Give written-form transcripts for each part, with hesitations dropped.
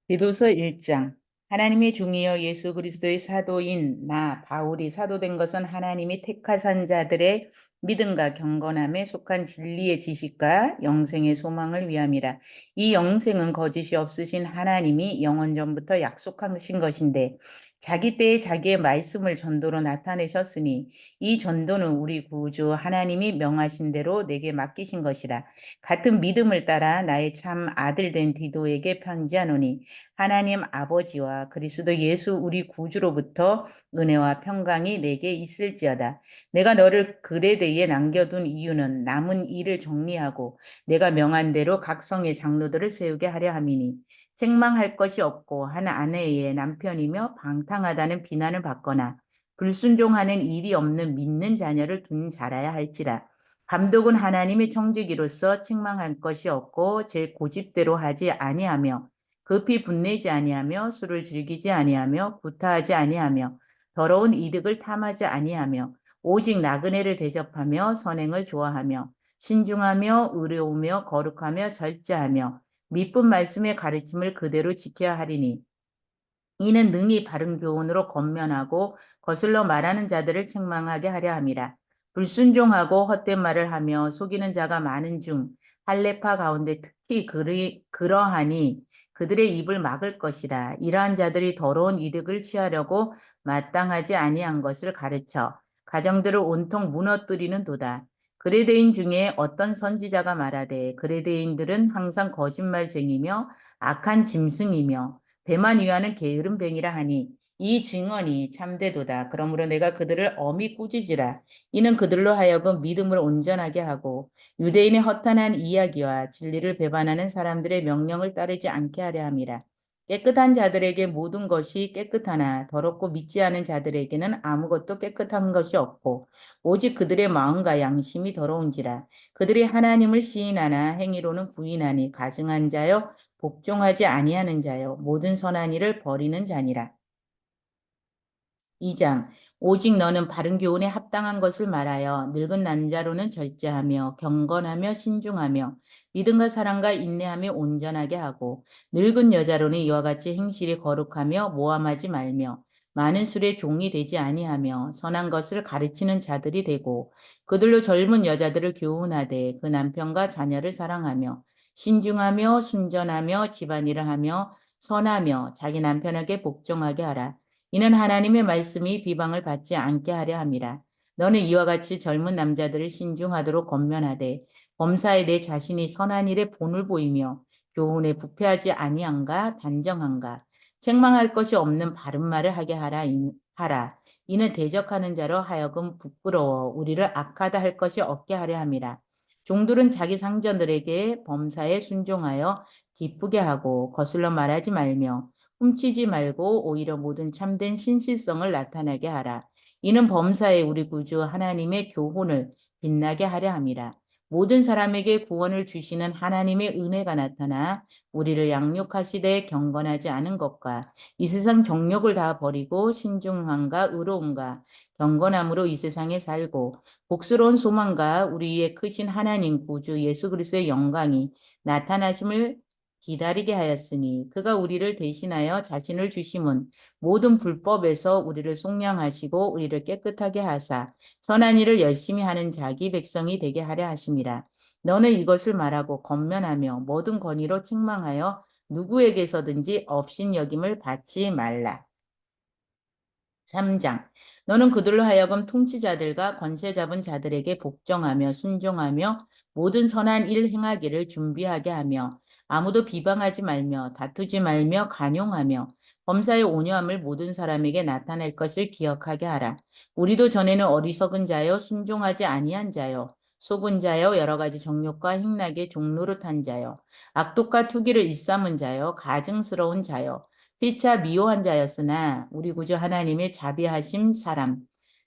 디도서 1장. 하나님의 종이여 예수 그리스도의 사도인 나 바울이 사도된 것은 하나님이 택하신 자들의 믿음과 경건함에 속한 진리의 지식과 영생의 소망을 위함이라. 이 영생은 거짓이 없으신 하나님이 영원 전부터 약속하신 것인데 자기 때에 자기의 말씀을 전도로 나타내셨으니 이 전도는 우리 구주 하나님이 명하신 대로 내게 맡기신 것이라. 같은 믿음을 따라 나의 참 아들 된 디도에게 편지하노니 하나님 아버지와 그리스도 예수 우리 구주로부터 은혜와 평강이 내게 있을지어다. 내가 너를 그레데에 남겨둔 이유는 남은 일을 정리하고 내가 명한 대로 각 성의 장로들을 세우게 하려 함이니 책망할 것이 없고 한 아내의 남편이며 방탕하다는 비난을 받거나 불순종하는 일이 없는 믿는 자녀를 둔 자라야 할지라. 감독은 하나님의 청지기로서 책망할 것이 없고 제 고집대로 하지 아니하며 급히 분내지 아니하며 술을 즐기지 아니하며 구타하지 아니하며 더러운 이득을 탐하지 아니하며 오직 나그네를 대접하며 선행을 좋아하며 신중하며 의로우며 거룩하며 절제하며 미쁜 말씀의 가르침을 그대로 지켜야 하리니 이는 능히 바른 교훈으로 권면하고 거슬러 말하는 자들을 책망하게 하려 함이라. 불순종하고 헛된 말을 하며 속이는 자가 많은 중 할례파 가운데 특히 그러하니 그들의 입을 막을 것이라. 이러한 자들이 더러운 이득을 취하려고 마땅하지 아니한 것을 가르쳐 가정들을 온통 무너뜨리는 도다. 그레데인 중에 어떤 선지자가 말하되 그레데인들은 항상 거짓말쟁이며 악한 짐승이며 배만 위하는 게으른 뱅이라 하니 이 증언이 참되도다. 그러므로 내가 그들을 엄히 꾸짖으라. 이는 그들로 하여금 믿음을 온전하게 하고 유대인의 허탄한 이야기와 진리를 배반하는 사람들의 명령을 따르지 않게 하려 함이라. 깨끗한 자들에게 모든 것이 깨끗하나 더럽고 믿지 않은 자들에게는 아무것도 깨끗한 것이 없고 오직 그들의 마음과 양심이 더러운지라. 그들이 하나님을 시인하나 행위로는 부인하니 가증한 자여 복종하지 아니하는 자요 모든 선한 일을 버리는 자니라. 2장. 오직 너는 바른 교훈에 합당한 것을 말하여 늙은 남자로는 절제하며 경건하며 신중하며 믿음과 사랑과 인내하며 온전하게 하고 늙은 여자로는 이와 같이 행실이 거룩하며 모함하지 말며 많은 술의 종이 되지 아니하며 선한 것을 가르치는 자들이 되고 그들로 젊은 여자들을 교훈하되 그 남편과 자녀를 사랑하며 신중하며 순전하며 집안일을 하며 선하며 자기 남편에게 복종하게 하라. 이는 하나님의 말씀이 비방을 받지 않게 하려 함이라. 너는 이와 같이 젊은 남자들을 신중하도록 권면하되 범사에 내 자신이 선한 일에 본을 보이며 교훈에 부패하지 아니한가 단정한가 책망할 것이 없는 바른 말을 하게 하라. 이는 대적하는 자로 하여금 부끄러워 우리를 악하다 할 것이 없게 하려 함이라. 종들은 자기 상전들에게 범사에 순종하여 기쁘게 하고 거슬러 말하지 말며 훔치지 말고 오히려 모든 참된 신실성을 나타나게 하라. 이는 범사에 우리 구주 하나님의 교훈을 빛나게 하려 함이라. 모든 사람에게 구원을 주시는 하나님의 은혜가 나타나 우리를 양육하시되 경건하지 않은 것과 이 세상 정욕을 다 버리고 신중함과 의로움과 경건함으로 이 세상에 살고 복스러운 소망과 우리의 크신 하나님 구주 예수 그리스도의 영광이 나타나심을 기다리게 하였으니 그가 우리를 대신하여 자신을 주심은 모든 불법에서 우리를 속량하시고 우리를 깨끗하게 하사 선한 일을 열심히 하는 자기 백성이 되게 하려 하심이라. 너는 이것을 말하고 권면하며 모든 권위로 책망하여 누구에게서든지 업신여김을 받지 말라. 3장. 너는 그들로 하여금 통치자들과 권세 잡은 자들에게 복종하며 순종하며 모든 선한 일 행하기를 준비하게 하며 아무도 비방하지 말며 다투지 말며 간용하며 범사의 온유함을 모든 사람에게 나타낼 것을 기억하게 하라. 우리도 전에는 어리석은 자여 순종하지 아니한 자여 속은 자여 여러 가지 정욕과 행락의 종노릇한 자여 악독과 투기를 일삼은 자여 가증스러운 자여 피차 미워한 자였으나 우리 구주 하나님의 자비하심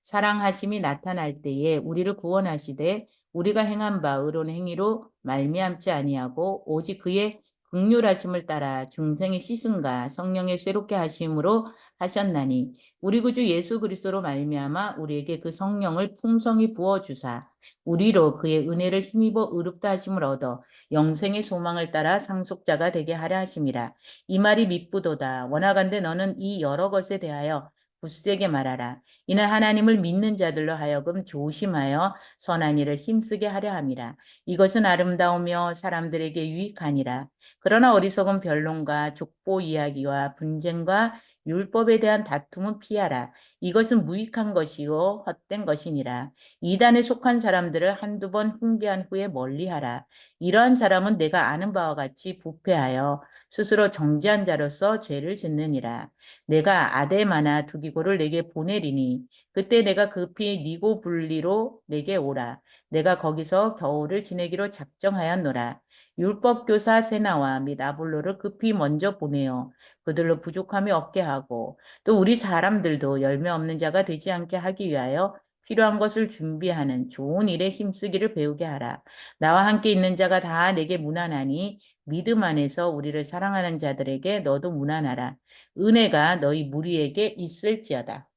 사랑하심이 나타날 때에 우리를 구원하시되 우리가 행한 바 의로운 행위로 말미암지 아니하고 오직 그의 긍휼하심을 따라 중생의 씻음과 성령의 새롭게 하심으로 하셨나니 우리 구주 예수 그리스도로 말미암아 우리에게 그 성령을 풍성히 부어 주사 우리로 그의 은혜를 힘입어 의롭다 하심을 얻어 영생의 소망을 따라 상속자가 되게 하려 하심이라. 이 말이 미쁘도다. 원하건대 너는 이 여러 것에 대하여 굳세게 말하라. 이는 하나님을 믿는 자들로 하여금 조심하여 선한 일을 힘쓰게 하려 함이라. 이것은 아름다우며 사람들에게 유익하니라. 그러나 어리석은 변론과 족보 이야기와 분쟁과 율법에 대한 다툼은 피하라. 이것은 무익한 것이요 헛된 것이니라. 이단에 속한 사람들을 한두 번 훈계한 후에 멀리하라. 이러한 사람은 내가 아는 바와 같이 부패하여 스스로 정죄한 자로서 죄를 짓느니라. 내가 아데마나 두기고를 내게 보내리니 그때 내가 급히 니고불리로 내게 오라. 내가 거기서 겨울을 지내기로 작정하였노라. 율법교사 세나와 및 아볼로를 급히 먼저 보내어 그들로 부족함이 없게 하고 또 우리 사람들도 열매 없는 자가 되지 않게 하기 위하여 필요한 것을 준비하는 좋은 일에 힘쓰기를 배우게 하라. 나와 함께 있는 자가 다 내게 무난하니 믿음 안에서 우리를 사랑하는 자들에게 너도 무난하라. 은혜가 너희 무리에게 있을지어다.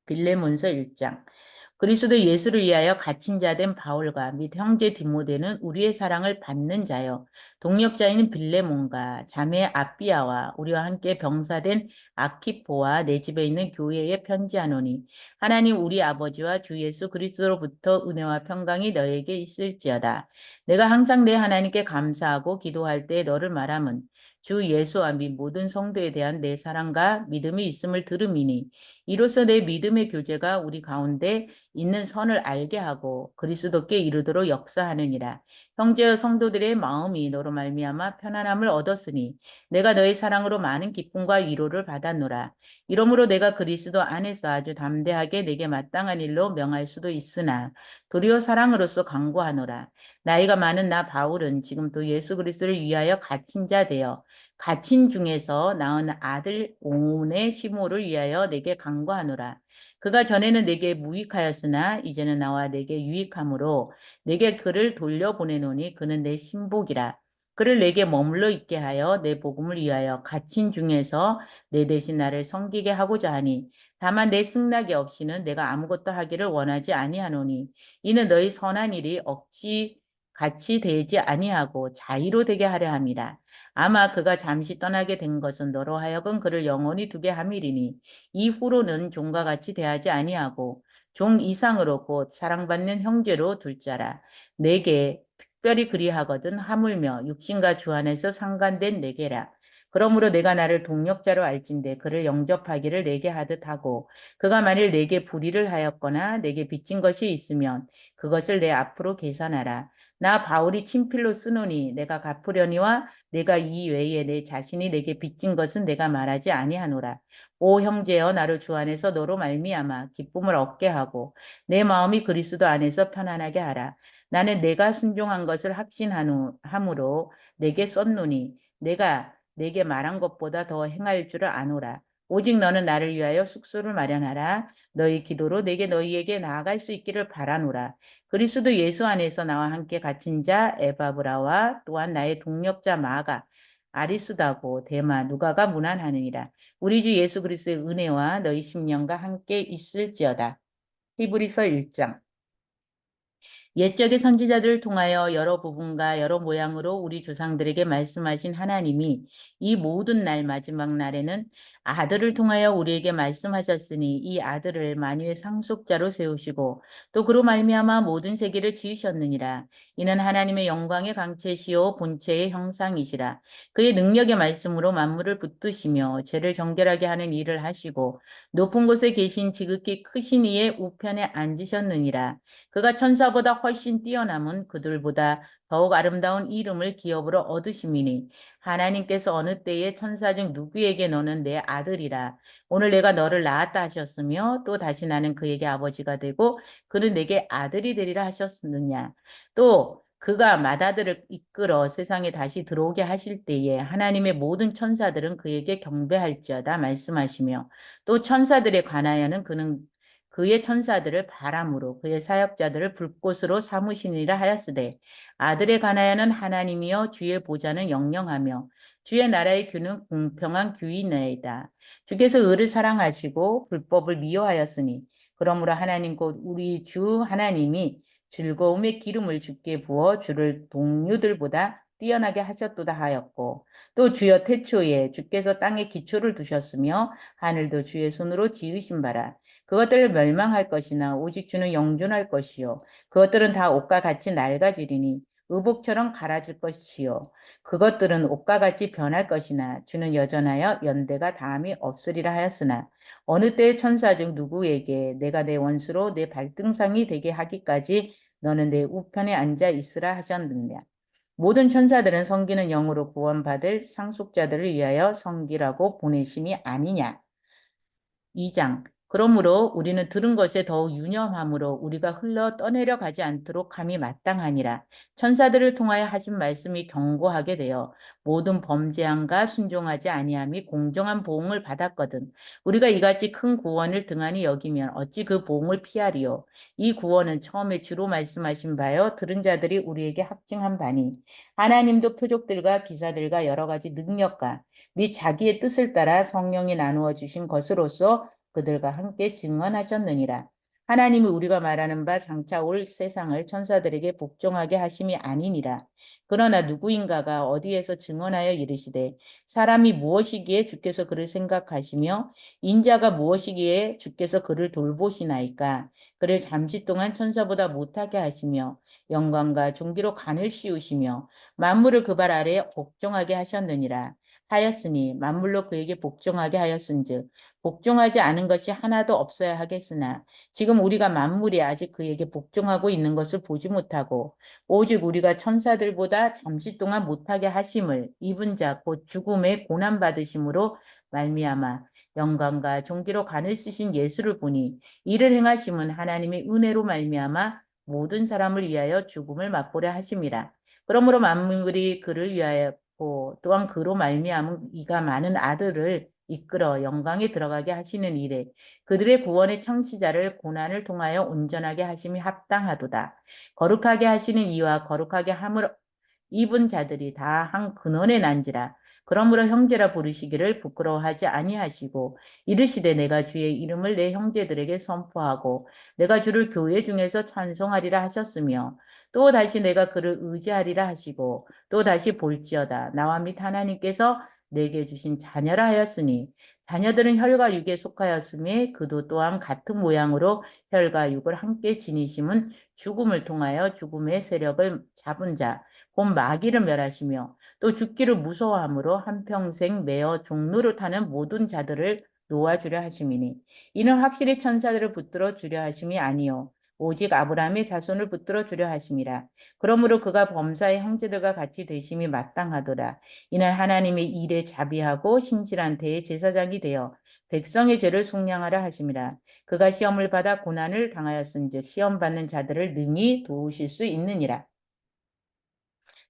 빌레몬서 1장. 그리스도 예수를 위하여 갇힌 자 된 바울과 및 형제 디모데는 우리의 사랑을 받는 자요. 동역자인 빌레몬과 자매 아비아와 우리와 함께 병사된 아키포와 내 집에 있는 교회에 편지하노니 하나님 우리 아버지와 주 예수 그리스도로부터 은혜와 평강이 너에게 있을지어다. 내가 항상 내 하나님께 감사하고 기도할 때 너를 말함은 주 예수와 및 모든 성도에 대한 내 사랑과 믿음이 있음을 들음이니 이로써 내 믿음의 교제가 우리 가운데 있는 선을 알게 하고 그리스도께 이르도록 역사하느니라. 형제여 성도들의 마음이 너로 말미암아 편안함을 얻었으니 내가 너의 사랑으로 많은 기쁨과 위로를 받았노라. 이러므로 내가 그리스도 안에서 아주 담대하게 내게 마땅한 일로 명할 수도 있으나 도리어 사랑으로서 강구하노라. 나이가 많은 나 바울은 지금 또 예수 그리스도를 위하여 갇힌 자 되어 갇힌 중에서 낳은 아들 오온의 시모를 위하여 내게 간구하노라. 그가 전에는 내게 무익하였으나 이제는 나와 내게 유익함으로 내게 그를 돌려보내노니 그는 내 신복이라. 그를 내게 머물러 있게 하여 내 복음을 위하여 갇힌 중에서 내 대신 나를 섬기게 하고자 하니 다만 내 승낙이 없이는 내가 아무것도 하기를 원하지 아니하노니 이는 너희 선한 일이 억지 같이 되지 아니하고 자의로 되게 하려 함이라. 아마 그가 잠시 떠나게 된 것은 너로 하여금 그를 영원히 두게 함이리니 이후로는 종과 같이 대하지 아니하고 종 이상으로 곧 사랑받는 형제로 둘 자라. 내게 특별히 그리하거든 하물며 육신과 주 안에서 상관된 내게라. 그러므로 내가 나를 동력자로 알진대 그를 영접하기를 내게 하듯 하고 그가 만일 내게 불의를 하였거나 내게 빚진 것이 있으면 그것을 내 앞으로 계산하라. 나 바울이 친필로 쓰노니 내가 갚으려니와 내가 이 외에 내 자신이 내게 빚진 것은 내가 말하지 아니하노라. 오 형제여 나를 주 안에서 너로 말미암아 기쁨을 얻게 하고 내 마음이 그리스도 안에서 편안하게 하라. 나는 내가 순종한 것을 확신함으로 내게 썼노니 내가 내게 말한 것보다 더 행할 줄을 아노라. 오직 너는 나를 위하여 숙소를 마련하라. 너희 기도로 내게 너희에게 나아갈 수 있기를 바라노라. 그리스도 예수 안에서 나와 함께 갇힌 자 에바브라와 또한 나의 동력자 마가 아리수다고 데마 누가가 문안하느니라. 우리 주 예수 그리스도의 은혜와 너희 심령과 함께 있을지어다. 히브리서 1장. 옛적의 선지자들을 통하여 여러 부분과 여러 모양으로 우리 조상들에게 말씀하신 하나님이 이 모든 날 마지막 날에는 아들을 통하여 우리에게 말씀하셨으니 이 아들을 만유의 상속자로 세우시고 또 그로 말미암아 모든 세계를 지으셨느니라. 이는 하나님의 영광의 강체시요 본체의 형상이시라. 그의 능력의 말씀으로 만물을 붙드시며 죄를 정결하게 하는 일을 하시고 높은 곳에 계신 지극히 크신 이의 우편에 앉으셨느니라. 그가 천사보다 훨씬 뛰어남은 그들보다 더욱 아름다운 이름을 기업으로 얻으심이니 하나님께서 어느 때에 천사 중 누구에게 너는 내 아들이라 오늘 내가 너를 낳았다 하셨으며 또 다시 나는 그에게 아버지가 되고 그는 내게 아들이 되리라 하셨느냐. 또 그가 맏아들을 이끌어 세상에 다시 들어오게 하실 때에 하나님의 모든 천사들은 그에게 경배할지어다 말씀하시며 또 천사들에 관하여는 그의 천사들을 바람으로 그의 사역자들을 불꽃으로 삼으시니라 하였으되 아들에 관하여는 하나님이여 주의 보좌는 영영하며 주의 나라의 규는 공평한 규이니이다. 주께서 의를 사랑하시고 불법을 미워하였으니 그러므로 하나님 곧 우리 주 하나님이 즐거움의 기름을 주께 부어 주를 동료들보다 뛰어나게 하셨도다 하였고 또 주여 태초에 주께서 땅에 기초를 두셨으며 하늘도 주의 손으로 지으신 바라 그것들을 멸망할 것이나 오직 주는 영존할 것이요 그것들은 다 옷과 같이 낡아지리니 의복처럼 갈아질 것이요 그것들은 옷과 같이 변할 것이나 주는 여전하여 연대가 다함이 없으리라 하였으나 어느 때의 천사 중 누구에게 내가 내 원수로 내 발등상이 되게 하기까지 너는 내 우편에 앉아 있으라 하셨느냐. 모든 천사들은 섬기는 영으로 구원받을 상속자들을 위하여 섬기라고 보내심이 아니냐. 2장. 그러므로 우리는 들은 것에 더욱 유념함으로 우리가 흘러 떠내려 가지 않도록 함이 마땅하니라. 천사들을 통하여 하신 말씀이 경고하게 되어 모든 범죄함과 순종하지 아니함이 공정한 보응을 받았거든. 우리가 이같이 큰 구원을 등한히 여기면 어찌 그 보응을 피하리요. 이 구원은 처음에 주로 말씀하신 바요 들은 자들이 우리에게 확증한 바니 하나님도 표적들과 기사들과 여러 가지 능력과 및 자기의 뜻을 따라 성령이 나누어 주신 것으로서 그들과 함께 증언하셨느니라. 하나님이 우리가 말하는 바 장차 올 세상을 천사들에게 복종하게 하심이 아니니라. 그러나 누구인가가 어디에서 증언하여 이르시되 사람이 무엇이기에 주께서 그를 생각하시며 인자가 무엇이기에 주께서 그를 돌보시나이까. 그를 잠시 동안 천사보다 못하게 하시며 영광과 존귀로 간을 씌우시며 만물을 그 발 아래에 복종하게 하셨느니라. 하였으니 만물로 그에게 복종하게 하였은즉 복종하지 않은 것이 하나도 없어야 하겠으나 지금 우리가 만물이 아직 그에게 복종하고 있는 것을 보지 못하고 오직 우리가 천사들보다 잠시 동안 못하게 하심을 입은 자 곧 죽음의 고난 받으심으로 말미암아 영광과 존귀로 간을 쓰신 예수를 보니 이를 행하심은 하나님의 은혜로 말미암아 모든 사람을 위하여 죽음을 맛보려 하심이라. 그러므로 만물이 그를 위하여 또한 그로 말미암은 이가 많은 아들을 이끌어 영광에 들어가게 하시는 일에 그들의 구원의 청취자를 고난을 통하여 온전하게 하심이 합당하도다. 거룩하게 하시는 이와 거룩하게 함을 입은 자들이 다 한 근원에 난지라. 그러므로 형제라 부르시기를 부끄러워하지 아니하시고 이르시되 내가 주의 이름을 내 형제들에게 선포하고 내가 주를 교회 중에서 찬송하리라 하셨으며 또 다시 내가 그를 의지하리라 하시고 또 다시 볼지어다 나와 및 하나님께서 내게 주신 자녀라 하였으니 자녀들은 혈과 육에 속하였음에 그도 또한 같은 모양으로 혈과 육을 함께 지니심은 죽음을 통하여 죽음의 세력을 잡은 자 곧 마귀를 멸하시며 또 죽기를 무서워함으로 한평생 매어 종로를 타는 모든 자들을 놓아주려 하심이니 이는 확실히 천사들을 붙들어 주려 하심이 아니요 오직 아브라함의 자손을 붙들어 주려 하심이라. 그러므로 그가 범사의 형제들과 같이 되심이 마땅하도다. 이는 하나님의 일에 자비하고 신실한 대제사장이 되어 백성의 죄를 속량하라 하심이라. 그가 시험을 받아 고난을 당하였은즉 시험 받는 자들을 능히 도우실 수 있느니라.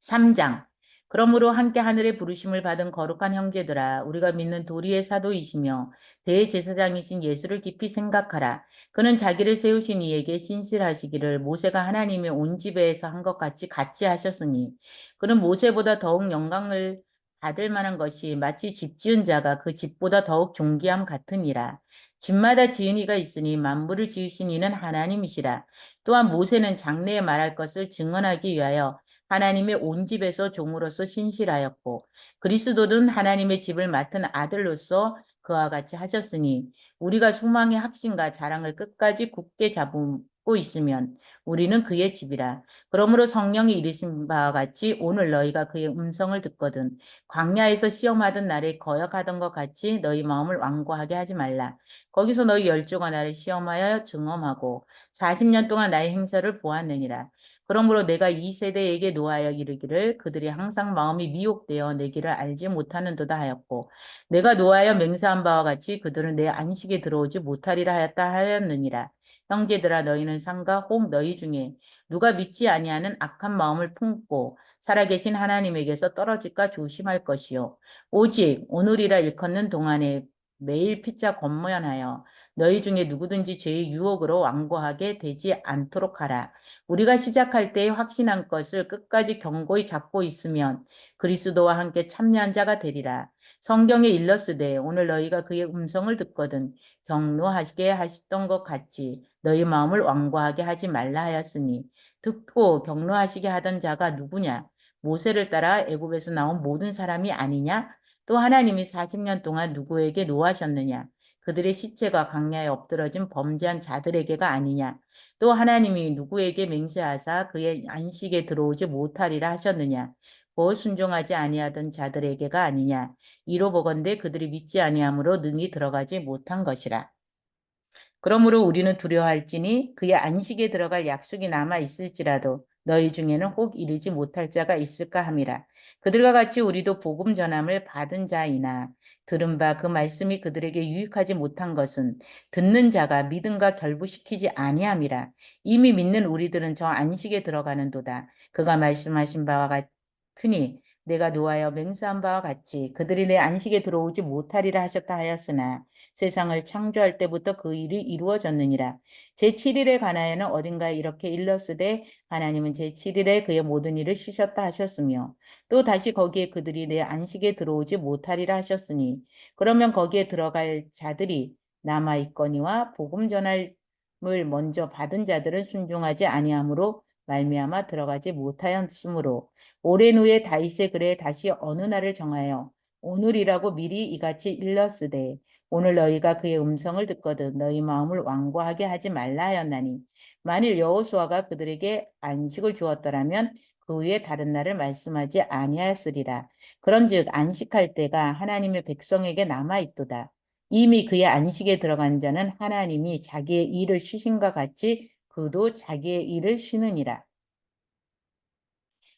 3장. 그러므로 함께 하늘의 부르심을 받은 거룩한 형제들아 우리가 믿는 도리의 사도이시며 대제사장이신 예수를 깊이 생각하라. 그는 자기를 세우신 이에게 신실하시기를 모세가 하나님의 온 지배에서 한 것 같이 하셨으니 그는 모세보다 더욱 영광을 받을 만한 것이 마치 집 지은 자가 그 집보다 더욱 존귀함 같으니라. 집마다 지은 이가 있으니 만물을 지으신 이는 하나님이시라. 또한 모세는 장래에 말할 것을 증언하기 위하여 하나님의 온 집에서 종으로서 신실하였고 그리스도는 하나님의 집을 맡은 아들로서 그와 같이 하셨으니 우리가 소망의 확신과 자랑을 끝까지 굳게 잡고 있으면 우리는 그의 집이라. 그러므로 성령이 이르신 바와 같이 오늘 너희가 그의 음성을 듣거든 광야에서 시험하던 날에 거역하던 것 같이 너희 마음을 완고하게 하지 말라. 거기서 너희 열조가 나를 시험하여 증언하고 40년 동안 나의 행사를 보았느니라. 그러므로 내가 이 세대에게 노하여 이르기를 그들이 항상 마음이 미혹되어 내 길을 알지 못하는도다 하였고 내가 노하여 맹세한 바와 같이 그들은 내 안식에 들어오지 못하리라 하였다 하였느니라. 형제들아 너희는 상가 혹 너희 중에 누가 믿지 아니하는 악한 마음을 품고 살아계신 하나님에게서 떨어질까 조심할 것이요 오직 오늘이라 일컫는 동안에 매일 피자 권면하여 너희 중에 누구든지 죄의 유혹으로 완고하게 되지 않도록 하라. 우리가 시작할 때에 확신한 것을 끝까지 견고히 잡고 있으면 그리스도와 함께 참여한 자가 되리라. 성경에 일렀으되 오늘 너희가 그의 음성을 듣거든 경노하게 하시던 것 같이 너희 마음을 완고하게 하지 말라 하였으니 듣고 경노하시게 하던 자가 누구냐? 모세를 따라 애굽에서 나온 모든 사람이 아니냐? 또 하나님이 40년 동안 누구에게 노하셨느냐? 그들의 시체가 광야에 엎드러진 범죄한 자들에게가 아니냐? 또 하나님이 누구에게 맹세하사 그의 안식에 들어오지 못하리라 하셨느냐? 곧 순종하지 아니하던 자들에게가 아니냐? 이로 보건대 그들이 믿지 아니함으로 능히 들어가지 못한 것이라. 그러므로 우리는 두려워할지니 그의 안식에 들어갈 약속이 남아 있을지라도 너희 중에는 혹 이르지 못할 자가 있을까 함이라. 그들과 같이 우리도 복음 전함을 받은 자이나 들은 바 그 말씀이 그들에게 유익하지 못한 것은 듣는 자가 믿음과 결부시키지 아니함이라. 이미 믿는 우리들은 저 안식에 들어가는도다. 그가 말씀하신 바와 같으니 내가 노하여 맹세한 바와 같이 그들이 내 안식에 들어오지 못하리라 하셨다 하였으나 세상을 창조할 때부터 그 일이 이루어졌느니라. 제7일에 관하여는 어딘가에 이렇게 일렀으되 하나님은 제7일에 그의 모든 일을 쉬셨다 하셨으며 또 다시 거기에 그들이 내 안식에 들어오지 못하리라 하셨으니 그러면 거기에 들어갈 자들이 남아있거니와 복음 전할을 먼저 받은 자들은 순종하지 아니하므로 말미암아 들어가지 못하였으므로 오랜 후에 다윗의 글에 다시 어느 날을 정하여 오늘이라고 미리 이같이 일렀으되 오늘 너희가 그의 음성을 듣거든 너희 마음을 완고하게 하지 말라 하였나니 만일 여호수아가 그들에게 안식을 주었더라면 그 후에 다른 날을 말씀하지 아니하였으리라. 그런즉 안식할 때가 하나님의 백성에게 남아 있도다. 이미 그의 안식에 들어간 자는 하나님이 자기의 일을 쉬신과 같이 그도 자기의 일을 쉬느니라.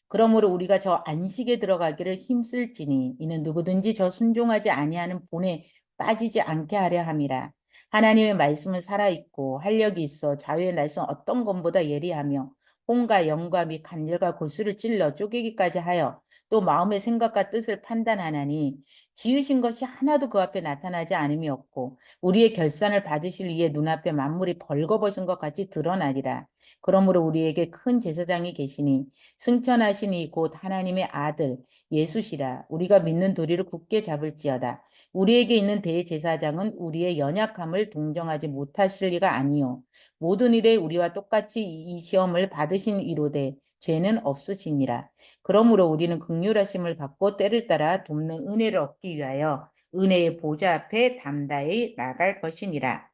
그러므로 우리가 저 안식에 들어가기를 힘쓸지니 이는 누구든지 저 순종하지 아니하는 본에 빠지지 않게 하려 함이라. 하나님의 말씀은 살아있고 활력이 있어 자유의 날선 어떤 것보다 예리하며 혼과 영과 및 간절과 골수를 찔러 쪼개기까지 하여 또 마음의 생각과 뜻을 판단하나니 지으신 것이 하나도 그 앞에 나타나지 않음이 없고 우리의 결산을 받으실 이의 눈앞에 만물이 벌거벗은 것 같이 드러나리라. 그러므로 우리에게 큰 제사장이 계시니 승천하시니 곧 하나님의 아들 예수시라. 우리가 믿는 도리를 굳게 잡을지어다. 우리에게 있는 대제사장은 우리의 연약함을 동정하지 못하실 리가 아니요 모든 일에 우리와 똑같이 이 시험을 받으신 이로되 죄는 없으시니라. 그러므로 우리는 긍휼하심을 받고 때를 따라 돕는 은혜를 얻기 위하여 은혜의 보좌 앞에 담대히 나갈 것이니라.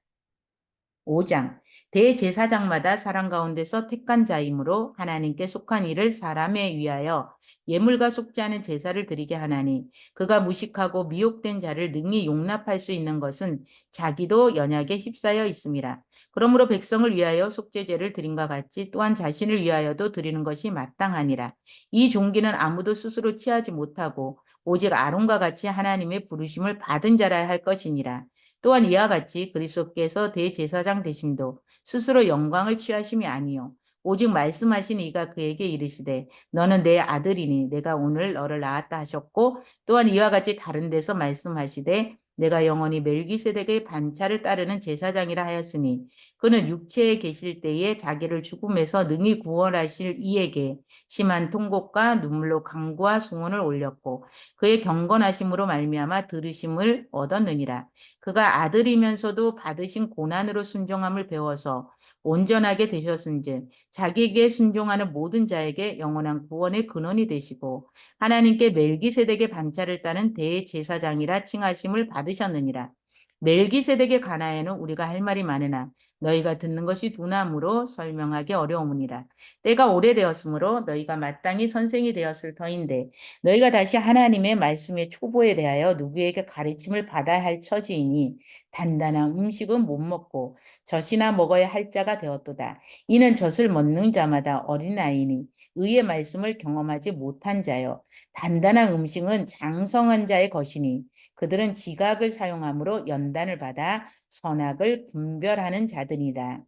5장 대제사장마다 사람 가운데서 택한 자이므로 하나님께 속한 이를 사람에 위하여 예물과 속지 않은 제사를 드리게 하나니 그가 무식하고 미혹된 자를 능히 용납할 수 있는 것은 자기도 연약에 휩싸여 있음이라. 그러므로 백성을 위하여 속죄제를 드림과 같이 또한 자신을 위하여도 드리는 것이 마땅하니라. 이 종기는 아무도 스스로 취하지 못하고 오직 아론과 같이 하나님의 부르심을 받은 자라 할 것이니라. 또한 이와 같이 그리스도께서 대제사장 되심도 스스로 영광을 취하심이 아니요 오직 말씀하신 이가 그에게 이르시되 너는 내 아들이니 내가 오늘 너를 낳았다 하셨고 또한 이와 같이 다른 데서 말씀하시되 내가 영원히 멜기세덱의 반차를 따르는 제사장이라 하였으니 그는 육체에 계실 때에 자기를 죽음에서 능히 구원하실 이에게 심한 통곡과 눈물로 간구와 송원을 올렸고 그의 경건하심으로 말미암아 들으심을 얻었느니라. 그가 아들이면서도 받으신 고난으로 순종함을 배워서 온전하게 되셨은즉 자기에게 순종하는 모든 자에게 영원한 구원의 근원이 되시고 하나님께 멜기세덱의 반차를 따는 대제사장이라 칭하심을 받으셨느니라. 멜기세덱의 관하에는 우리가 할 말이 많으나 너희가 듣는 것이 둔함으로 설명하기 어려우니라. 때가 오래되었으므로 너희가 마땅히 선생이 되었을 터인데 너희가 다시 하나님의 말씀의 초보에 대하여 누구에게 가르침을 받아야 할 처지이니 단단한 음식은 못 먹고 젖이나 먹어야 할 자가 되었도다. 이는 젖을 먹는 자마다 어린아이니 의의 말씀을 경험하지 못한 자요. 단단한 음식은 장성한 자의 것이니 그들은 지각을 사용함으로 연단을 받아 선악을 분별하는 자들이라.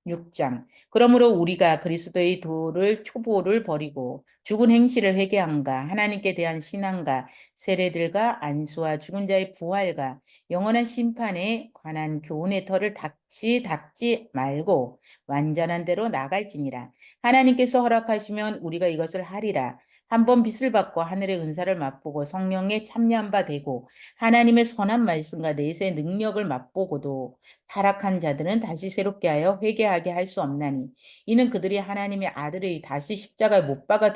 6장. 그러므로 우리가 그리스도의 도를 초보를 버리고 죽은 행실을 회개함과 하나님께 대한 신앙과 세례들과 안수와 죽은 자의 부활과 영원한 심판에 관한 교훈의 털을 닦지 말고 완전한 대로 나갈지니라. 하나님께서 허락하시면 우리가 이것을 하리라. 한 번 빚을 받고 하늘의 은사를 맛보고 성령에 참여한 바 되고 하나님의 선한 말씀과 내세의 능력을 맛보고도 타락한 자들은 다시 새롭게 하여 회개하게 할 수 없나니 이는 그들이 하나님의 아들의 다시 십자가에 못 박아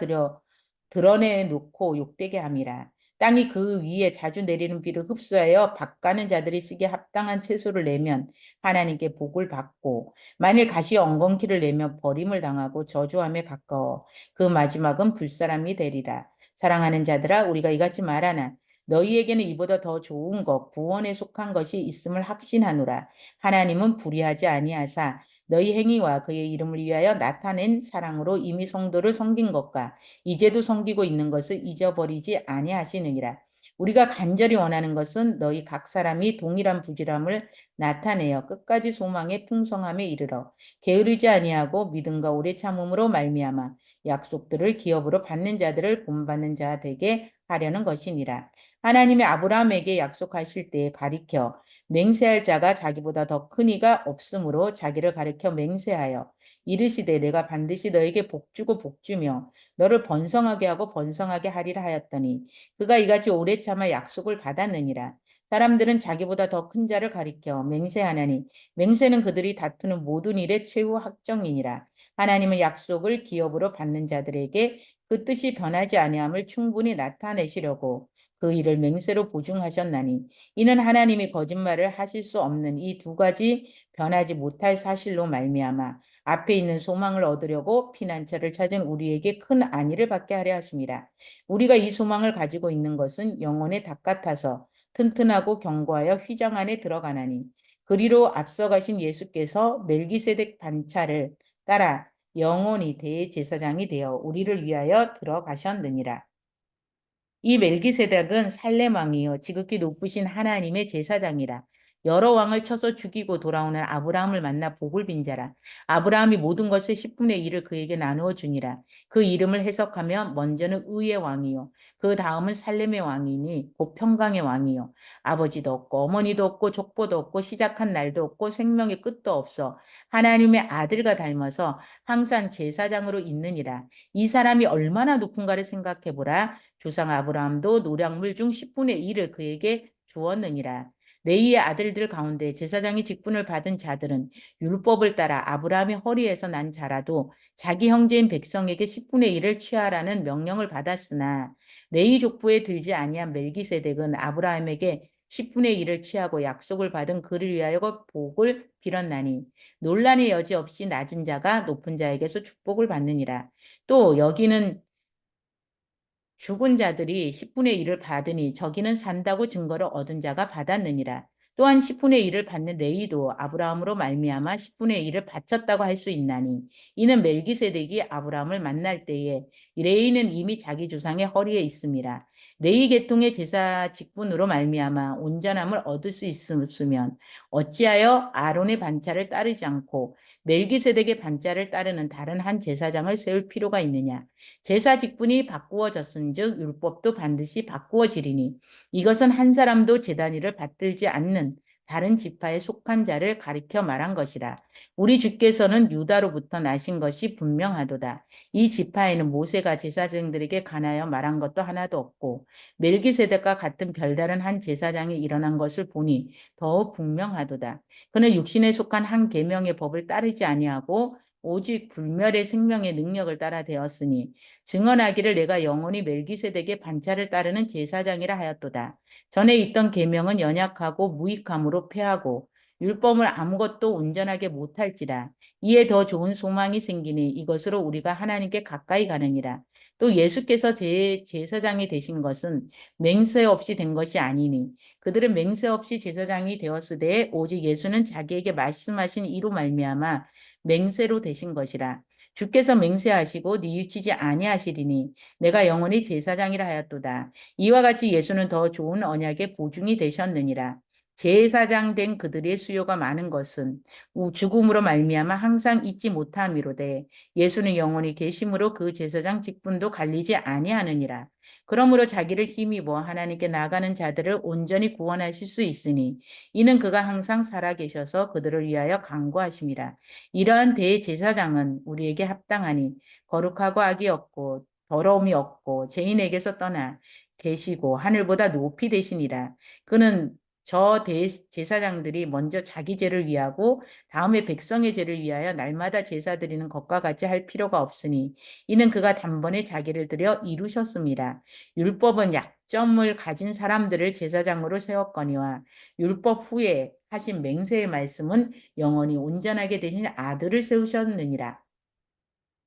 드러내 놓고 욕되게 함이라. 땅이 그 위에 자주 내리는 비를 흡수하여 밭가는 자들이 쓰기에 합당한 채소를 내면 하나님께 복을 받고 만일 가시 엉겅퀴를 내면 버림을 당하고 저주함에 가까워 그 마지막은 불사람이 되리라. 사랑하는 자들아 우리가 이같이 말하나 너희에게는 이보다 더 좋은 것 구원에 속한 것이 있음을 확신하노라. 하나님은 불의하지 아니하사 너희 행위와 그의 이름을 위하여 나타낸 사랑으로 이미 성도를 섬긴 것과 이제도 섬기고 있는 것을 잊어버리지 아니하시느니라. 우리가 간절히 원하는 것은 너희 각 사람이 동일한 부지런함을 나타내어 끝까지 소망의 풍성함에 이르러 게으르지 아니하고 믿음과 오래 참음으로 말미암아 약속들을 기업으로 받는 자들을 본받는 자 되게 하려는 것이니라. 하나님의 아브라함에게 약속하실 때에 가리켜 맹세할 자가 자기보다 더 큰 이가 없으므로 자기를 가리켜 맹세하여 이르시되 내가 반드시 너에게 복주고 복주며 너를 번성하게 하고 번성하게 하리라 하였더니 그가 이같이 오래 참아 약속을 받았느니라. 사람들은 자기보다 더 큰 자를 가리켜 맹세하나니 맹세는 그들이 다투는 모든 일의 최후 확정이니라. 하나님은 약속을 기업으로 받는 자들에게 그 뜻이 변하지 아니함을 충분히 나타내시려고 그 일을 맹세로 보증하셨나니 이는 하나님이 거짓말을 하실 수 없는 이 두 가지 변하지 못할 사실로 말미암아 앞에 있는 소망을 얻으려고 피난처를 찾은 우리에게 큰 안위를 받게 하려 하심이라. 우리가 이 소망을 가지고 있는 것은 영혼의 닭 같아서 튼튼하고 견고하여 휘장 안에 들어가나니 그리로 앞서가신 예수께서 멜기세덱 반차를 따라 영원히 대제사장이 되어 우리를 위하여 들어가셨느니라. 이 멜기세덱은 살렘 왕이요 지극히 높으신 하나님의 제사장이라. 여러 왕을 쳐서 죽이고 돌아오는 아브라함을 만나 복을 빈 자라. 아브라함이 모든 것의 10분의 1을 그에게 나누어 주니라. 그 이름을 해석하면 먼저는 의의 왕이요. 그 다음은 살렘의 왕이니 곧 평강의 왕이요. 아버지도 없고 어머니도 없고 족보도 없고 시작한 날도 없고 생명의 끝도 없어 하나님의 아들과 닮아서 항상 제사장으로 있느니라. 이 사람이 얼마나 높은가를 생각해 보라. 조상 아브라함도 노량물 중 10분의 1을 그에게 주었느니라. 레위의 아들들 가운데 제사장의 직분을 받은 자들은 율법을 따라 아브라함의 허리에서 난 자라도 자기 형제인 백성에게 10분의 1을 취하라는 명령을 받았으나 레위 족보에 들지 아니한 멜기세덱은 아브라함에게 10분의 1을 취하고 약속을 받은 그를 위하여 복을 빌었나니 논란의 여지 없이 낮은 자가 높은 자에게서 축복을 받느니라. 또 여기는 죽은 자들이 10분의 1을 받으니 저기는 산다고 증거를 얻은 자가 받았느니라. 또한 10분의 1을 받는 레위도 아브라함으로 말미암아 10분의 1을 바쳤다고 할 수 있나니 이는 멜기세덱이 아브라함을 만날 때에 레위는 이미 자기 조상의 허리에 있음이라. 레위 계통의 제사 직분으로 말미암아 온전함을 얻을 수 있으면 어찌하여 아론의 반차를 따르지 않고 멜기세덱의 반차를 따르는 다른 한 제사장을 세울 필요가 있느냐. 제사 직분이 바꾸어졌은즉 율법도 반드시 바꾸어지리니 이것은 한 사람도 제단 일을 받들지 않는 다른 지파에 속한 자를 가리켜 말한 것이라. 우리 주께서는 유다로부터 나신 것이 분명하도다. 이 지파에는 모세가 제사장들에게 관하여 말한 것도 하나도 없고 멜기세덱과 같은 별다른 한 제사장이 일어난 것을 보니 더욱 분명하도다. 그는 육신에 속한 한 계명의 법을 따르지 아니하고 오직 불멸의 생명의 능력을 따라 되었으니 증언하기를 내가 영원히 멜기세덱의 반차를 따르는 제사장이라 하였도다. 전에 있던 계명은 연약하고 무익함으로 패하고 율법을 아무것도 온전하게 못할지라. 이에 더 좋은 소망이 생기니 이것으로 우리가 하나님께 가까이 가느니라. 또 예수께서 제사장이 되신 것은 맹세 없이 된 것이 아니니 그들은 맹세 없이 제사장이 되었으되 오직 예수는 자기에게 말씀하신 이로 말미암아 맹세로 되신 것이라. 주께서 맹세하시고 뉘우치지 아니하시리니 내가 영원히 제사장이라 하였도다. 이와 같이 예수는 더 좋은 언약의 보증이 되셨느니라. 제사장 된 그들의 수요가 많은 것은 죽음으로 말미암아 항상 잊지 못함이로되 예수는 영원히 계심으로 그 제사장 직분도 갈리지 아니하느니라. 그러므로 자기를 힘입어 하나님께 나가는 자들을 온전히 구원하실 수 있으니 이는 그가 항상 살아계셔서 그들을 위하여 간구하심이라. 이러한 대제사장은 우리에게 합당하니 거룩하고 악이 없고 더러움이 없고 죄인에게서 떠나 계시고 하늘보다 높이 되시니라. 그는 저 제사장들이 먼저 자기 죄를 위하고 다음에 백성의 죄를 위하여 날마다 제사 드리는 것과 같이 할 필요가 없으니 이는 그가 단번에 자기를 들여 이루셨습니다. 율법은 약점을 가진 사람들을 제사장으로 세웠거니와 율법 후에 하신 맹세의 말씀은 영원히 온전하게 되신 아들을 세우셨느니라.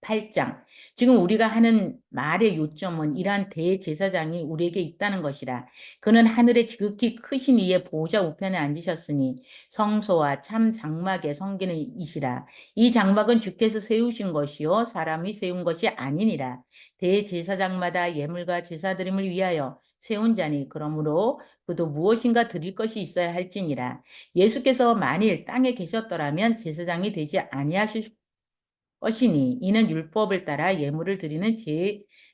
8장. 지금 우리가 하는 말의 요점은 이러한 대제사장이 우리에게 있다는 것이라. 그는 하늘의 지극히 크신 이의 보좌 우편에 앉으셨으니 성소와 참 장막에 섬기는 이시라. 이 장막은 주께서 세우신 것이요 사람이 세운 것이 아니니라. 대제사장마다 예물과 제사드림을 위하여 세운 자니 그러므로 그도 무엇인가 드릴 것이 있어야 할지니라. 예수께서 만일 땅에 계셨더라면 제사장이 되지 아니하실 것이니 이는 율법을 따라 예물을 드리는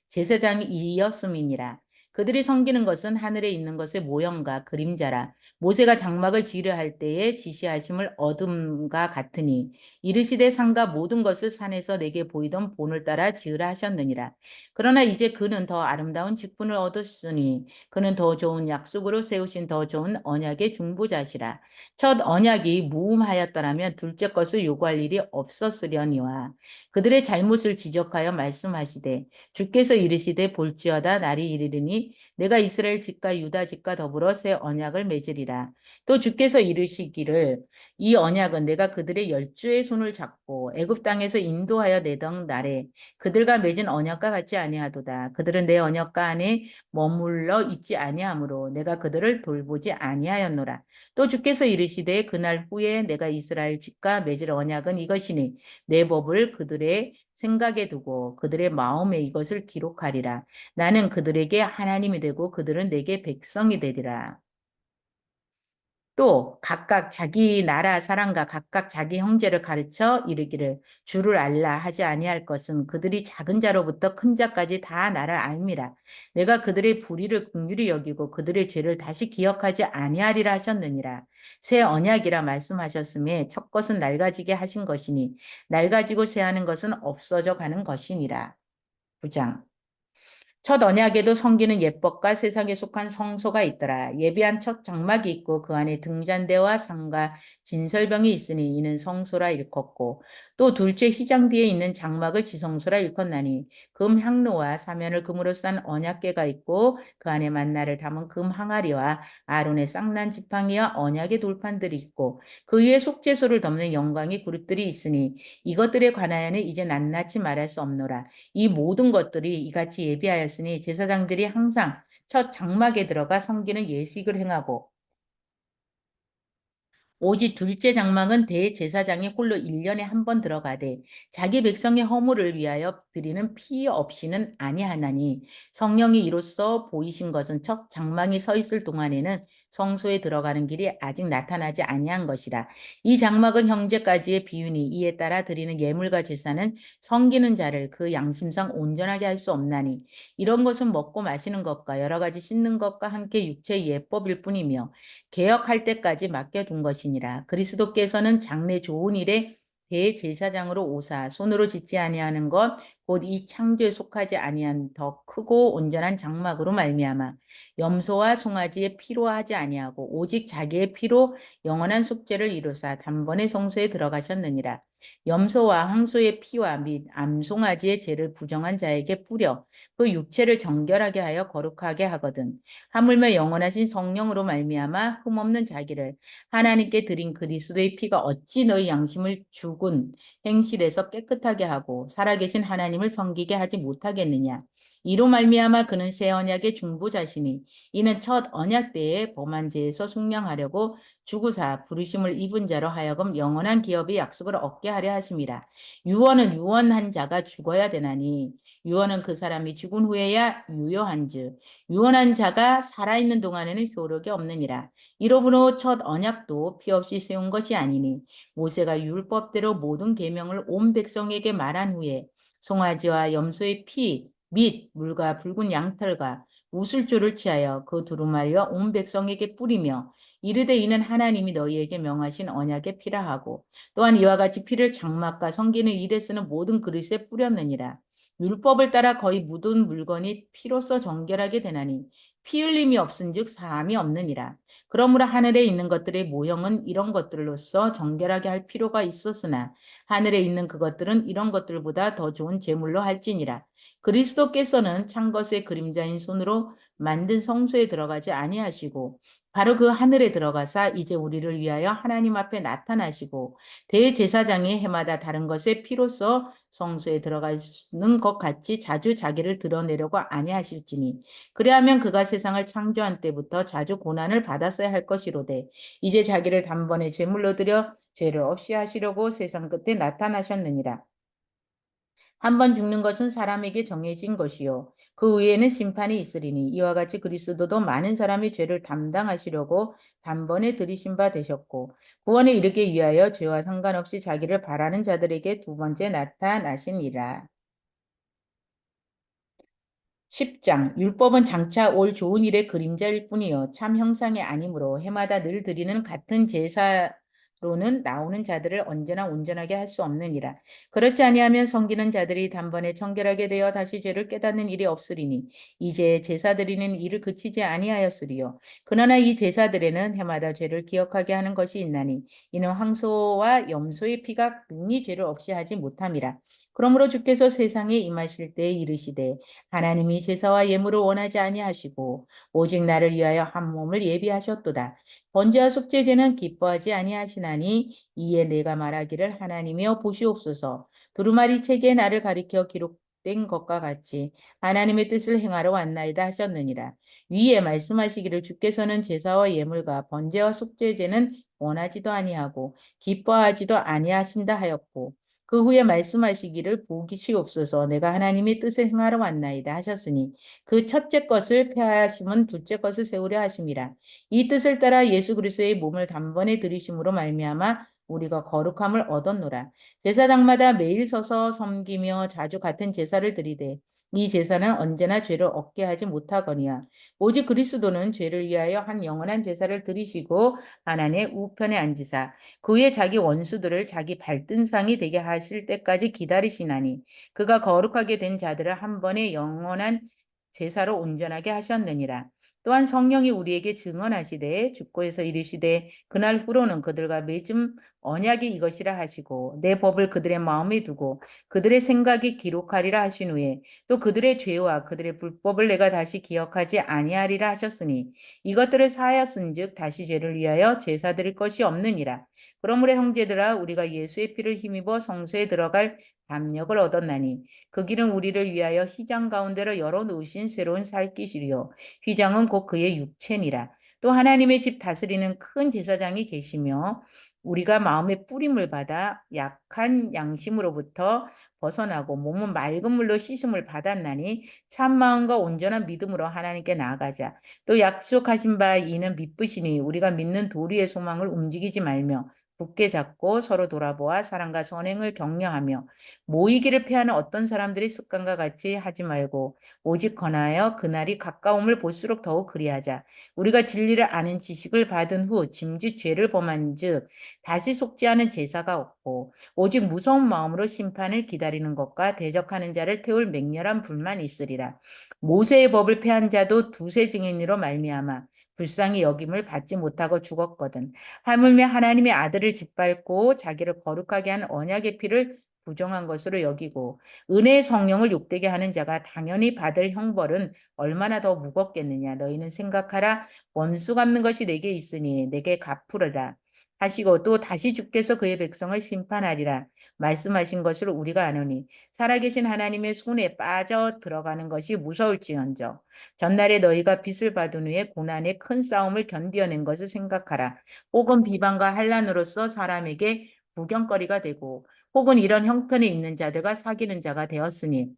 제사장이었음이니라. 그들이 섬기는 것은 하늘에 있는 것의 모형과 그림자라. 모세가 장막을 지으려 할 때에 지시하심을 얻음과 같으니 이르시되 산과 모든 것을 산에서 내게 보이던 본을 따라 지으라 하셨느니라. 그러나 이제 그는 더 아름다운 직분을 얻었으니 그는 더 좋은 약속으로 세우신 더 좋은 언약의 중보자시라. 첫 언약이 무음하였더라면 둘째 것을 요구할 일이 없었으려니와 그들의 잘못을 지적하여 말씀하시되 주께서 이르시되 볼지어다 날이 이르리니 내가 이스라엘 집과 유다 집과 더불어 새 언약을 맺으리라. 또 주께서 이르시기를 이 언약은 내가 그들의 열조의 손을 잡고 애굽 땅에서 인도하여 내던 날에 그들과 맺은 언약과 같지 아니하도다. 그들은 내 언약과 안에 머물러 있지 아니하므로 내가 그들을 돌보지 아니하였노라. 또 주께서 이르시되 그날 후에 내가 이스라엘 집과 맺을 언약은 이것이니 내 법을 그들의 생각에 두고 그들의 마음에 이것을 기록하리라. 나는 그들에게 하나님이 되고 그들은 내게 백성이 되리라. 또 각각 자기 나라 사람과 각각 자기 형제를 가르쳐 이르기를 주를 알라 하지 아니할 것은 그들이 작은 자로부터 큰 자까지 다 나를 알미라. 내가 그들의 불의를 긍휼히 여기고 그들의 죄를 다시 기억하지 아니하리라 하셨느니라. 새 언약이라 말씀하셨음에 첫 것은 낡아지게 하신 것이니 낡아지고 쇠하는 것은 없어져 가는 것이니라. 9장. 첫 언약에도 섬기는 예법과 세상에 속한 성소가 있더라. 예비한 첫 장막이 있고 그 안에 등잔대와 상과 진설병이 있으니 이는 성소라 일컫고 또 둘째 휘장 뒤에 있는 장막을 지성소라 일컫나니 금 향로와 사면을 금으로 싼 언약궤가 있고 그 안에 만나를 담은 금 항아리와 아론의 쌍난 지팡이와 언약의 돌판들이 있고 그 위에 속죄소를 덮는 영광의 그릇들이 있으니 이것들에 관하여는 이제 낱낱이 말할 수 없노라. 이 모든 것들이 이같이 예비하였으니 제사장들이 항상 첫 장막에 들어가 섬기는 예식을 행하고 오직 둘째 장막은 대제사장이 홀로 1년에 한 번 들어가되 자기 백성의 허물을 위하여 드리는 피 없이는 아니하나니 성령이 이로써 보이신 것은 첫 장막이 서 있을 동안에는 성소에 들어가는 길이 아직 나타나지 아니한 것이라. 이 장막은 형제까지의 비유니 이에 따라 드리는 예물과 제사는 섬기는 자를 그 양심상 온전하게 할 수 없나니 이런 것은 먹고 마시는 것과 여러 가지 씻는 것과 함께 육체의 예법일 뿐이며 개혁할 때까지 맡겨둔 것이니라. 그리스도께서는 장래 좋은 일에 대제사장으로 오사 손으로 짓지 아니하는 것 곧 이 창조에 속하지 아니한 더 크고 온전한 장막으로 말미암아 염소와 송아지의 피로 하지 아니하고 오직 자기의 피로 영원한 속죄를 이루사 단번에 성소에 들어가셨느니라. 염소와 항소의 피와 및 암송아지의 죄를 부정한 자에게 뿌려 그 육체를 정결하게 하여 거룩하게 하거든. 하물며 영원하신 성령으로 말미암아 흠없는 자기를 하나님께 드린 그리스도의 피가 어찌 너희 양심을 죽은 행실에서 깨끗하게 하고 살아계신 하나님을 섬기게 하지 못하겠느냐. 이로 말미암아 그는 새 언약의 중보자시니 이는 첫 언약 때에 범한 죄에서 속량하려고 주구사 부르심을 입은 자로 하여금 영원한 기업의 약속을 얻게 하려 하심이라. 유언은 유언한 자가 죽어야 되나니 유언은 그 사람이 죽은 후에야 유효한즉 유언한 자가 살아있는 동안에는 효력이 없느니라. 이러므로 첫 언약도 피 없이 세운 것이 아니니 모세가 율법대로 모든 계명을 온 백성에게 말한 후에 송아지와 염소의 피 및 물과 붉은 양털과 우슬조를 취하여 그 두루마리와 온 백성에게 뿌리며 이르되 이는 하나님이 너희에게 명하신 언약의 피라 하고 또한 이와 같이 피를 장막과 성기는 일에 쓰는 모든 그릇에 뿌렸느니라. 율법을 따라 거의 묻은 물건이 피로써 정결하게 되나니 피 흘림이 없은즉 사함이 없느니라. 그러므로 하늘에 있는 것들의 모형은 이런 것들로서 정결하게 할 필요가 있었으나 하늘에 있는 그것들은 이런 것들보다 더 좋은 제물로 할지니라. 그리스도께서는 찬 것의 그림자인 손으로 만든 성소에 들어가지 아니하시고 바로 그 하늘에 들어가사 이제 우리를 위하여 하나님 앞에 나타나시고 대제사장이 해마다 다른 것의 피로써 성소에 들어가는 것 같이 자주 자기를 드러내려고 아니하실지니 그리하면 그가 세상을 창조한 때부터 자주 고난을 받았어야 할 것이로되 이제 자기를 단번에 제물로 드려 죄를 없이 하시려고 세상 끝에 나타나셨느니라. 한 번 죽는 것은 사람에게 정해진 것이요. 그 위에는 심판이 있으리니 이와 같이 그리스도도 많은 사람의 죄를 담당하시려고 단번에 들이신 바 되셨고 구원에 이르기 위하여 죄와 상관없이 자기를 바라는 자들에게 두 번째 나타나시니라. 10장 율법은 장차 올 좋은 일의 그림자일 뿐이요 참 형상이 아니므로 해마다 늘 드리는 같은 제사로는 나오는 자들을 언제나 온전하게 할 수 없느니라. 그렇지 아니하면 섬기는 자들이 단번에 청결하게 되어 다시 죄를 깨닫는 일이 없으리니 이제 제사 드리는 일을 그치지 아니하였으리요. 그러나 이 제사들에는 해마다 죄를 기억하게 하는 것이 있나니 이는 황소와 염소의 피가 능히 죄를 없이 하지 못함이라. 그러므로 주께서 세상에 임하실 때에 이르시되 하나님이 제사와 예물을 원하지 아니하시고 오직 나를 위하여 한 몸을 예비하셨도다. 번제와 속죄제는 기뻐하지 아니하시나니 이에 내가 말하기를 하나님이여 보시옵소서. 두루마리 책에 나를 가리켜 기록된 것과 같이 하나님의 뜻을 행하러 왔나이다 하셨느니라. 위에 말씀하시기를 주께서는 제사와 예물과 번제와 속죄제는 원하지도 아니하고 기뻐하지도 아니하신다 하였고 그 후에 말씀하시기를 보시옵소서 내가 하나님의 뜻을 행하러 왔나이다 하셨으니 그 첫째 것을 폐하심은 둘째 것을 세우려 하심이라. 이 뜻을 따라 예수 그리스도의 몸을 단번에 들이심으로 말미암아 우리가 거룩함을 얻었노라. 제사장마다 매일 서서 섬기며 자주 같은 제사를 드리되 이 제사는 언제나 죄를 얻게 하지 못하거니와 오직 그리스도는 죄를 위하여 한 영원한 제사를 드리시고 하나님의 우편에 앉으사 그의 자기 원수들을 자기 발등상이 되게 하실 때까지 기다리시나니 그가 거룩하게 된 자들을 한 번에 영원한 제사로 온전하게 하셨느니라. 또한 성령이 우리에게 증언하시되 죽고에서 이르시되 그날 후로는 그들과 맺은 언약이 이것이라 하시고 내 법을 그들의 마음에 두고 그들의 생각이 기록하리라 하신 후에 또 그들의 죄와 그들의 불법을 내가 다시 기억하지 아니하리라 하셨으니 이것들을 사하였은즉 다시 죄를 위하여 제사 드릴 것이 없느니라. 그러므로 형제들아 우리가 예수의 피를 힘입어 성소에 들어갈 담력을 얻었나니 그 길은 우리를 위하여 휘장 가운데로 열어놓으신 새로운 살 길이요 휘장은 곧 그의 육체니라. 또 하나님의 집 다스리는 큰 제사장이 계시며 우리가 마음의 뿌림을 받아 약한 양심으로부터 벗어나고 몸은 맑은 물로 씻음을 받았나니 참 마음과 온전한 믿음으로 하나님께 나아가자. 또 약속하신 바 이는 믿으시니 우리가 믿는 도리의 소망을 움직이지 말며 굳게 잡고 서로 돌아보아 사랑과 선행을 격려하며 모이기를 피하는 어떤 사람들의 습관과 같이 하지 말고 오직 권하여 그날이 가까움을 볼수록 더욱 그리하자. 우리가 진리를 아는 지식을 받은 후 짐짓 죄를 범한즉 다시 속지 않은 제사가 없고 오직 무서운 마음으로 심판을 기다리는 것과 대적하는 자를 태울 맹렬한 불만이 있으리라. 모세의 법을 폐한 자도 두세 증인으로 말미암아 불쌍히 여김을 받지 못하고 죽었거든. 하물며 하나님의 아들을 짓밟고 자기를 거룩하게 한 언약의 피를 부정한 것으로 여기고 은혜의 성령을 욕되게 하는 자가 당연히 받을 형벌은 얼마나 더 무겁겠느냐. 너희는 생각하라. 원수 갚는 것이 내게 있으니 내게 갚으리라. 하시고 또 다시 주께서 그의 백성을 심판하리라 말씀하신 것을 우리가 아노니 살아계신 하나님의 손에 빠져 들어가는 것이 무서울지언정 전날에 너희가 빚을 받은 후에 고난의 큰 싸움을 견디어낸 것을 생각하라. 혹은 비방과 환난으로서 사람에게 구경거리가 되고 혹은 이런 형편에 있는 자들과 사귀는 자가 되었으니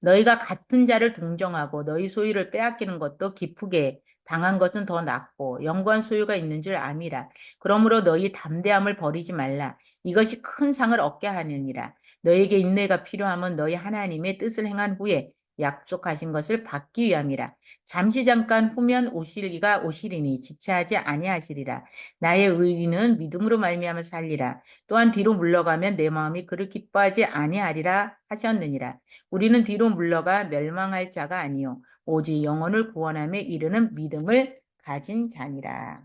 너희가 같은 자를 동정하고 너희 소유를 빼앗기는 것도 기쁘게 당한 것은 더 낫고 영광 소유가 있는 줄 아미라. 그러므로 너희 담대함을 버리지 말라. 이것이 큰 상을 얻게 하느니라. 너희에게 인내가 필요함은 너희 하나님의 뜻을 행한 후에 약속하신 것을 받기 위함이라. 잠시 잠깐 후면 오시리가 오시리니 지체하지 아니하시리라. 나의 의인은 믿음으로 말미암아 살리라. 또한 뒤로 물러가면 내 마음이 그를 기뻐하지 아니하리라 하셨느니라. 우리는 뒤로 물러가 멸망할 자가 아니요 오직 영혼을 구원함에 이르는 믿음을 가진 자니라.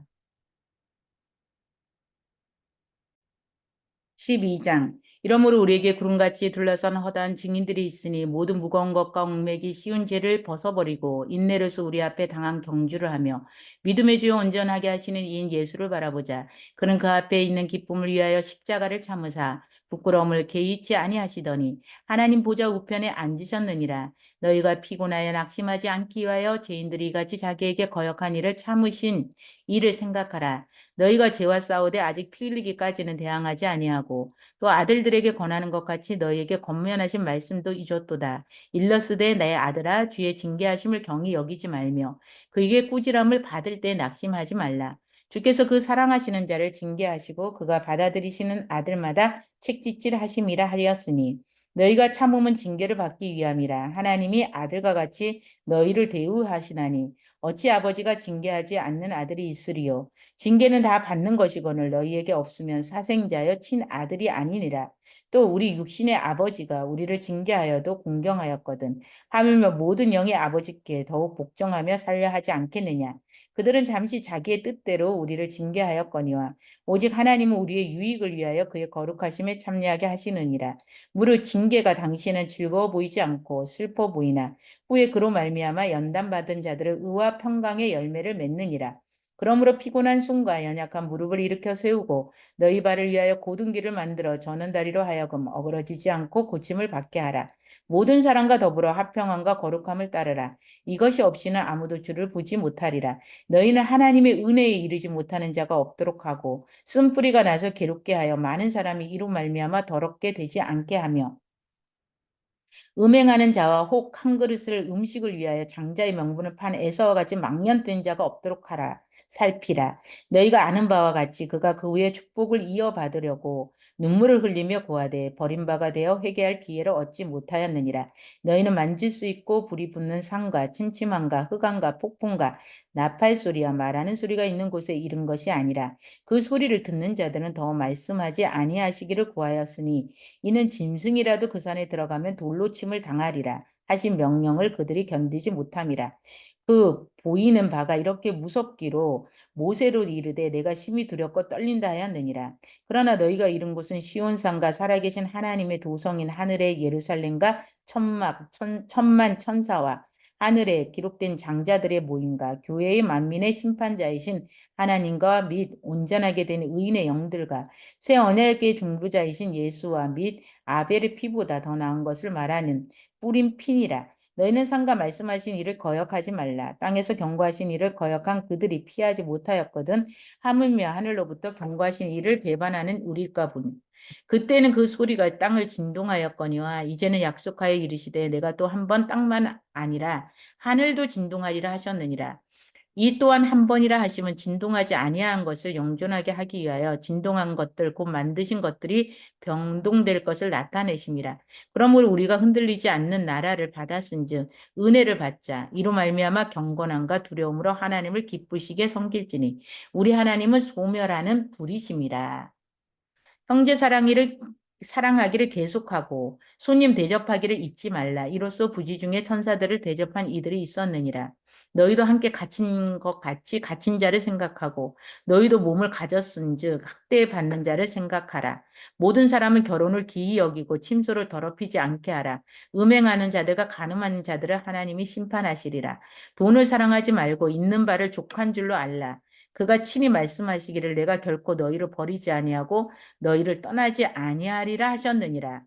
12장. 이러므로 우리에게 구름같이 둘러싼 허다한 증인들이 있으니 모든 무거운 것과 얽매기 쉬운 죄를 벗어버리고 인내로서 우리 앞에 당한 경주를 하며 믿음의 주요 온전하게 하시는 이인 예수를 바라보자. 그는 그 앞에 있는 기쁨을 위하여 십자가를 참으사 부끄러움을 개의치 아니하시더니 하나님 보좌 우편에 앉으셨느니라. 너희가 피곤하여 낙심하지 않기 위하여 죄인들이 이같이 자기에게 거역한 일을 참으신 이를 생각하라. 너희가 죄와 싸우되 아직 피 흘리기까지는 대항하지 아니하고 또 아들들에게 권하는 것 같이 너희에게 권면하신 말씀도 잊었도다. 일러스되 내 아들아 주의 징계하심을 경히 여기지 말며 그에게 꾸지람을 받을 때 낙심하지 말라. 주께서 그 사랑하시는 자를 징계하시고 그가 받아들이시는 아들마다 책짓질 하심이라 하였으니 너희가 참음은 징계를 받기 위함이라. 하나님이 아들과 같이 너희를 대우하시나니 어찌 아버지가 징계하지 않는 아들이 있으리요. 징계는 다 받는 것이거늘 너희에게 없으면 사생자여 친아들이 아니니라. 또 우리 육신의 아버지가 우리를 징계하여도 공경하였거든. 하물며 모든 영의 아버지께 더욱 복종하며 살려 하지 않겠느냐. 그들은 잠시 자기의 뜻대로 우리를 징계하였거니와 오직 하나님은 우리의 유익을 위하여 그의 거룩하심에 참여하게 하시느니라. 무릇 징계가 당신은 즐거워 보이지 않고 슬퍼 보이나 후에 그로 말미암아 연단받은 자들의 의와 평강의 열매를 맺느니라. 그러므로 피곤한 손과 연약한 무릎을 일으켜 세우고 너희 발을 위하여 곧은 길을 만들어 저는 다리로 하여금 어그러지지 않고 고침을 받게 하라. 모든 사람과 더불어 화평함과 거룩함을 따르라. 이것이 없이는 아무도 주를 보지 못하리라. 너희는 하나님의 은혜에 이르지 못하는 자가 없도록 하고 쓴뿌리가 나서 괴롭게 하여 많은 사람이 이로 말미암아 더럽게 되지 않게 하며 음행하는 자와 혹 한 그릇을 음식을 위하여 장자의 명분을 판 에서와 같이 망령된 자가 없도록 하라. 살피라. 너희가 아는 바와 같이 그가 그 후에 축복을 이어받으려고 눈물을 흘리며 고하되 버림바가 되어 회개할 기회를 얻지 못하였느니라. 너희는 만질 수 있고 불이 붙는 산과 침침함과 흑암과 폭풍과 나팔 소리와 말하는 소리가 있는 곳에 이른 것이 아니라 그 소리를 듣는 자들은 더 말씀하지 아니하시기를 구하였으니 이는 짐승이라도 그 산에 들어가면 돌로 침을 당하리라 하신 명령을 그들이 견디지 못함이라. 그 보이는 바가 이렇게 무섭기로 모세로 이르되 내가 심히 두렵고 떨린다 하였느니라. 그러나 너희가 이른 곳은 시온산과 살아계신 하나님의 도성인 하늘의 예루살렘과 천만 천사와 하늘에 기록된 장자들의 모임과 교회의 만민의 심판자이신 하나님과 및 온전하게 된 의인의 영들과 새 언약의 중보자이신 예수와 및 아벨의 피보다 더 나은 것을 말하는 뿌린 피니라. 너희는 상가 말씀하신 이를 거역하지 말라. 땅에서 경고하신 이를 거역한 그들이 피하지 못하였거든. 하물며 하늘로부터 경고하신 이를 배반하는 우리일까 보니. 그때는 그 소리가 땅을 진동하였거니와 이제는 약속하여 이르시되 내가 또 한 번 땅만 아니라 하늘도 진동하리라 하셨느니라. 이 또한 한 번이라 하시면 진동하지 아니한 것을 영존하게 하기 위하여 진동한 것들 곧 만드신 것들이 병동될 것을 나타내심이라. 그러므로 우리가 흔들리지 않는 나라를 받았은즉 은혜를 받자. 이로 말미암아 경건함과 두려움으로 하나님을 기쁘시게 섬길지니 우리 하나님은 소멸하는 불이심이라. 형제 사랑하기를 계속하고 손님 대접하기를 잊지 말라. 이로써 부지 중에 천사들을 대접한 이들이 있었느니라. 너희도 함께 갇힌 것 같이 갇힌 자를 생각하고 너희도 몸을 가졌은즉 학대에 받는 자를 생각하라. 모든 사람은 결혼을 기이 여기고 침소를 더럽히지 않게 하라. 음행하는 자들과 간음하는 자들을 하나님이 심판하시리라. 돈을 사랑하지 말고 있는 바를 족한 줄로 알라. 그가 친히 말씀하시기를 내가 결코 너희를 버리지 아니하고 너희를 떠나지 아니하리라 하셨느니라.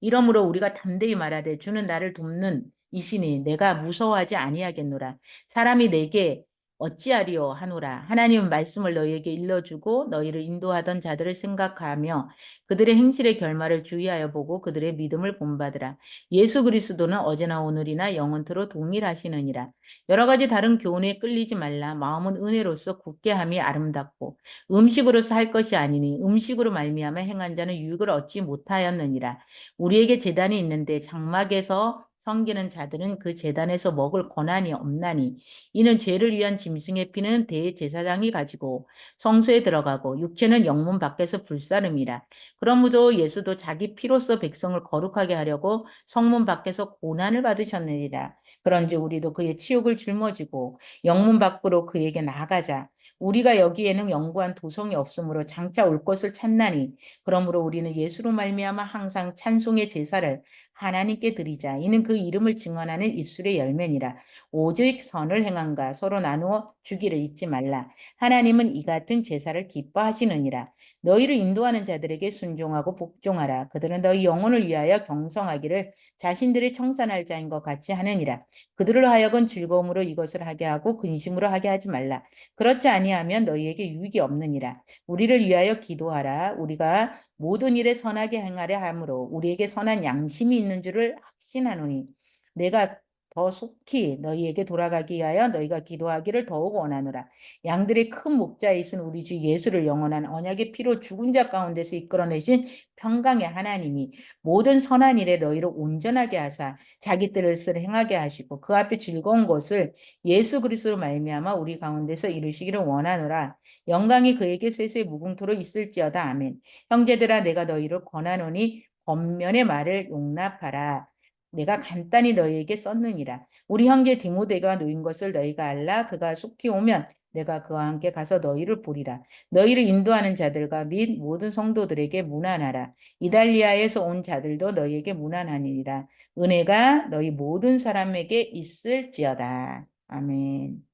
이러므로 우리가 담대히 말하되 주는 나를 돕는 이시니 내가 무서워하지 아니하겠노라. 사람이 내게 어찌하리요 하노라. 하나님은 말씀을 너희에게 일러주고 너희를 인도하던 자들을 생각하며 그들의 행실의 결말을 주의하여 보고 그들의 믿음을 본받으라. 예수 그리스도는 어제나 오늘이나 영원토록 동일하시느니라. 여러 가지 다른 교훈에 끌리지 말라. 마음은 은혜로서 굳게 함이 아름답고 음식으로서 할 것이 아니니 음식으로 말미암아 행한 자는 유익을 얻지 못하였느니라. 우리에게 제단이 있는데 장막에서 섬기는 자들은 그 제단에서 먹을 권한이 없나니 이는 죄를 위한 짐승의 피는 대제사장이 가지고 성소에 들어가고 육체는 영문 밖에서 불사름이라. 그러므로 예수도 자기 피로써 백성을 거룩하게 하려고 성문 밖에서 고난을 받으셨느니라. 그런즉 우리도 그의 치욕을 짊어지고 영문 밖으로 그에게 나아가자. 우리가 여기에는 영구한 도성이 없으므로 장차 올 것을 찾나니 그러므로 우리는 예수로 말미암아 항상 찬송의 제사를 하나님께 드리자. 이는 그 이름을 증언하는 입술의 열매니라. 오직 선을 행함과 서로 나누어 주기를 잊지 말라. 하나님은 이 같은 제사를 기뻐하시느니라. 너희를 인도하는 자들에게 순종하고 복종하라. 그들은 너희 영혼을 위하여 경성하기를 자신들의 청산할 자인 것 같이 하느니라. 그들을 하여금 즐거움으로 이것을 하게 하고 근심으로 하게 하지 말라. 그렇지 아니하면 너희에게 유익이 없느니라. 우리를 위하여 기도하라. 우리가 모든 일에 선하게 행하려 함으로 우리에게 선한 양심이 있는 줄을 확신하노니 내가 더 속히 너희에게 돌아가기 위하여 너희가 기도하기를 더욱 원하노라. 양들의 큰 목자이신 우리 주 예수를 영원한 언약의 피로 죽은 자 가운데서 이끌어내신 평강의 하나님이 모든 선한 일에 너희를 온전하게 하사 자기 뜻을 행하게 하시고 그 앞에 즐거운 것을 예수 그리스도로 말미암아 우리 가운데서 이루시기를 원하노라. 영광이 그에게 세세 무궁토록 있을지어다. 아멘. 형제들아 내가 너희를 권하노니 권면의 말을 용납하라. 내가 간단히 너희에게 썼느니라. 우리 형제 디모데가 놓인 것을 너희가 알라. 그가 속히 오면 내가 그와 함께 가서 너희를 보리라. 너희를 인도하는 자들과 및 모든 성도들에게 문안하라. 이달리아에서 온 자들도 너희에게 문안하니라. 은혜가 너희 모든 사람에게 있을지어다. 아멘.